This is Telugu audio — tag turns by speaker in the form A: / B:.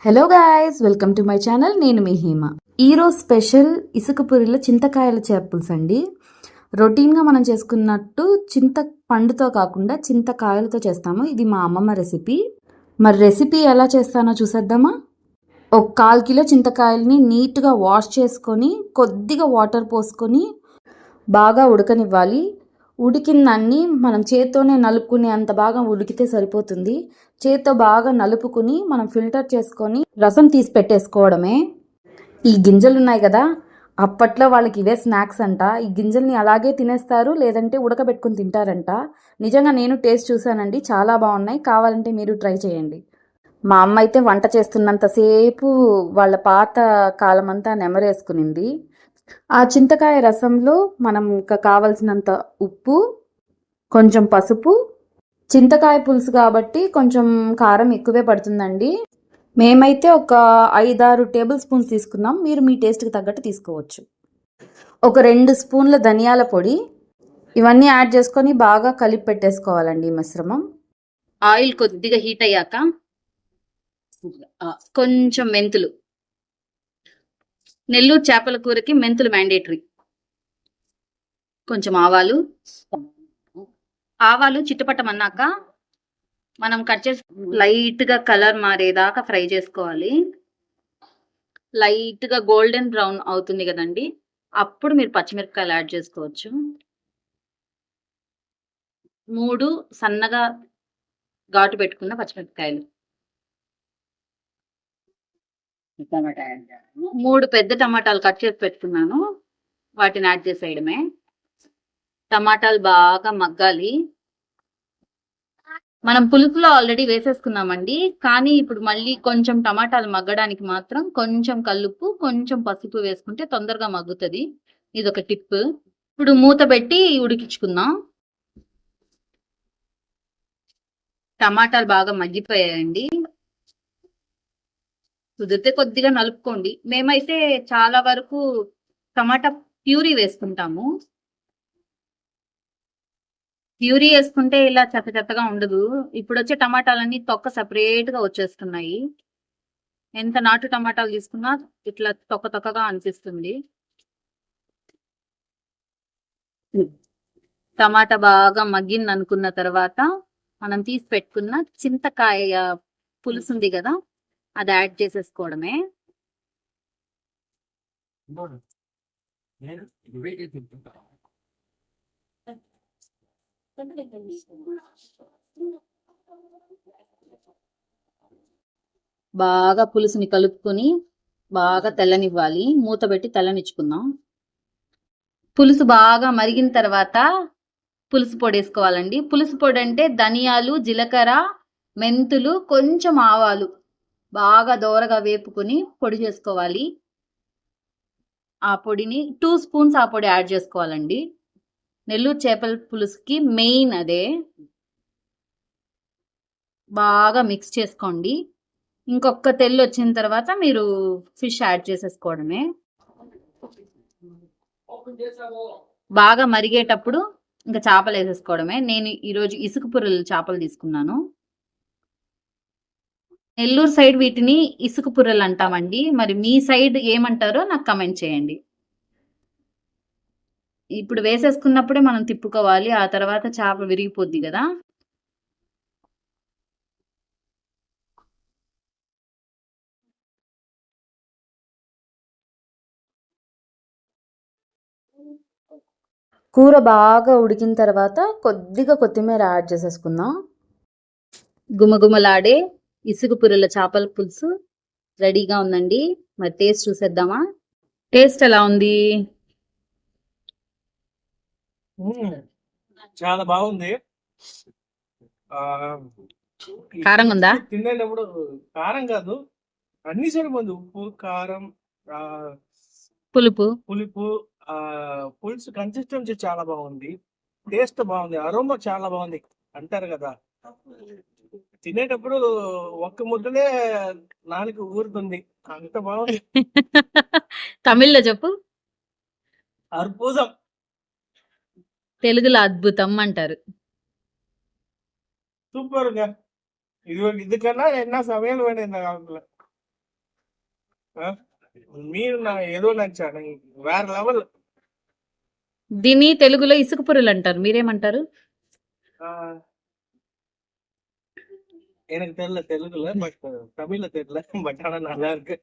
A: Hello guys, welcome to my channel. నేను మీ హేమ. ఈరోజు స్పెషల్ ఇసుక పూరిలో చింతకాయల చేపల్స్ అండి. రొటీన్గా మనం చేసుకున్నట్టు చింత పండుతో కాకుండా చింతకాయలతో చేస్తాము. ఇది మా అమ్మమ్మ రెసిపీ. మరి రెసిపీ ఎలా చేస్తానో చూసేద్దామా? ఒక 1/4 కిలో చింతకాయలని నీట్గా వాష్ చేసుకొని కొద్దిగా వాటర్ పోసుకొని బాగా ఉడకనివ్వాలి. ఉడికిందన్నీ మనం చేత్తోనే నలుపుకునే అంత బాగా ఉడికితే సరిపోతుంది. చేత్తో బాగా నలుపుకుని మనం ఫిల్టర్ చేసుకొని రసం తీసి పెట్టేసుకోవడమే. ఈ గింజలు ఉన్నాయి కదా, అప్పట్లో వాళ్ళకి ఇవే స్నాక్స్ అంట. ఈ గింజల్ని అలాగే తినేస్తారు, లేదంటే ఉడకబెట్టుకుని తింటారంట. నిజంగా నేను టేస్ట్ చూశానండి, చాలా బాగున్నాయి. కావాలంటే మీరు ట్రై చేయండి. మా అమ్మ అయితే వంట చేస్తున్నంతసేపు వాళ్ళ పాత కాలం అంతా నెమరేసుకునింది. ఆ చింతకాయ రసంలో మనం కావలసినంత ఉప్పు, కొంచెం పసుపు, చింతకాయ పులుసు కాబట్టి కొంచెం కారం ఎక్కువే పడుతుందండి. మేమైతే ఒక 5-6 టేబుల్ స్పూన్స్ తీసుకున్నాం. మీరు మీ టేస్ట్కి తగ్గట్టు తీసుకోవచ్చు. ఒక 2 స్పూన్ల ధనియాల పొడి, ఇవన్నీ యాడ్ చేసుకొని బాగా కలిపి పెట్టేసుకోవాలండి మిశ్రమం. ఆయిల్ కొద్దిగా హీట్ అయ్యాక కొంచెం మెంతులు, నెల్లూరు చేపల కూరకి మెంతులు మ్యాండేటరీ. కొంచెం ఆవాలు చిట్టుపట్టమన్నాక మనం కట్ చేసి లైట్గా కలర్ మారేదాకా ఫ్రై చేసుకోవాలి. లైట్గా గోల్డెన్ బ్రౌన్ అవుతుంది కదండి, అప్పుడు మీరు పచ్చిమిరపకాయలు యాడ్ చేసుకోవచ్చు. 3 సన్నగా ఘాటు పెట్టుకున్న పచ్చిమిరపకాయలు, 3 పెద్ద టమాటాలు కట్ చేసి పెట్టుకున్నాను, వాటిని యాడ్ చేసేయడమే. టమాటాలు బాగా మగ్గాలి. మనం పులుసులో ఆల్రెడీ వేసేసుకున్నామండి, కానీ ఇప్పుడు మళ్ళీ కొంచెం టమాటాలు మగ్గడానికి మాత్రం కొంచెం కల్లుప్పు, కొంచెం పసుపు వేసుకుంటే తొందరగా మగ్గుతుంది. ఇది ఒక టిప్. ఇప్పుడు మూత పెట్టి ఉడికించుకుందాం. టమాటాలు బాగా మగ్గిపోయాయండి. కుదిరితే కొద్దిగా నలుపుకోండి. మేమైతే చాలా వరకు టమాటా ప్యూరీ వేసుకుంటాము. ప్యూరీ వేసుకుంటే ఇలా చెత్త చెత్తగా ఉండదు. ఇప్పుడు వచ్చే టమాటాలన్నీ తొక్క సపరేట్ గా వచ్చేస్తున్నాయి. ఎంత నాటు టమాటాలు తీసుకున్నా ఇట్లా తొక్క తొక్కగా అనిపిస్తుంది. టమాటా బాగా మగ్గింది అనుకున్న తర్వాత మనం తీసి పెట్టుకున్న చింతకాయ పులుసు ఉంది కదా, అది యాడ్ చేసేసుకోవడమే. బాగా పులుసుని కలుపుకొని బాగా తెల్లనివ్వాలి. మూత పెట్టి తెల్లనిచ్చుకుందాం. పులుసు బాగా మరిగిన తర్వాత పులుసు పొడి వేసుకోవాలండి. పులుసు పొడి అంటే ధనియాలు, జీలకర్ర, మెంతులు, కొంచెం ఆవాలు బాగా దోరగా వేపుకొని పొడి చేసుకోవాలి. ఆ పొడిని 2 స్పూన్స్ ఆ పొడి యాడ్ చేసుకోవాలండి. నెల్లూరు చేపల పులుసుకి మెయిన్ అదే. బాగా మిక్స్ చేసుకోండి. ఇంకొక తెల్లు వచ్చిన తర్వాత మీరు ఫిష్ యాడ్ చేసేసుకోవడమే. బాగా మరిగేటప్పుడు ఇంకా చేపలు వేసేసుకోవడమే. నేను ఈరోజు ఇసుక పుర్రెల చేపలు తీసుకున్నాను. నెల్లూరు సైడ్ వీటిని ఇసుక పుర్రెలు అంటామండి. మరి మీ సైడ్ ఏమంటారో నాకు కమెంట్ చేయండి. ఇప్పుడు వేసేసుకున్నప్పుడే మనం తిప్పుకోవాలి, ఆ తర్వాత చేప విరిగిపోద్ది కదా. కూర బాగా ఉడికిన తర్వాత కొద్దిగా కొత్తిమీర యాడ్ చేసేసుకుందాం. గుమగుమలాడే ఇసుక పుర్రెల చేపల పులుసు రెడీగా ఉందండి. మరి టేస్ట్ చూసేద్దామా? టేస్ట్ ఎలా ఉంది?
B: చాలా బాగుంది.
A: కారం ఉందా?
B: తినేటప్పుడు కారం కాదు, అన్ని సరిపోయింది. ఉప్పు, కారం,
A: పులుపు,
B: పులుసు కన్సిస్టెన్సీ చాలా బాగుంది. టేస్ట్ బాగుంది, అరోమా చాలా బాగుంది అంటారు కదా. తినేటప్పుడు ఒక్క ముద్దనే నాలుగు ఊరుతుంది, అంత బాగుంది.
A: తమిళ్లో చెప్పు.
B: అద్భుతం.
A: తెలుగులో అద్భుతం అంటారు.
B: సూపర్ గా. ఇది కన్నా ఎన్నో సమయాలు పడింది. మీరు నా ఏదో నచ్చాను వేరే లెవెల్.
A: దీన్ని తెలుగులో ఇసుక పురులు అంటారు, మీరేమంటారు?
B: எனக்கு தெரியல தெலுங்குல, பட் தமிழ்ல தெரியல, பட் ஆனா நல்லா இருக்கு.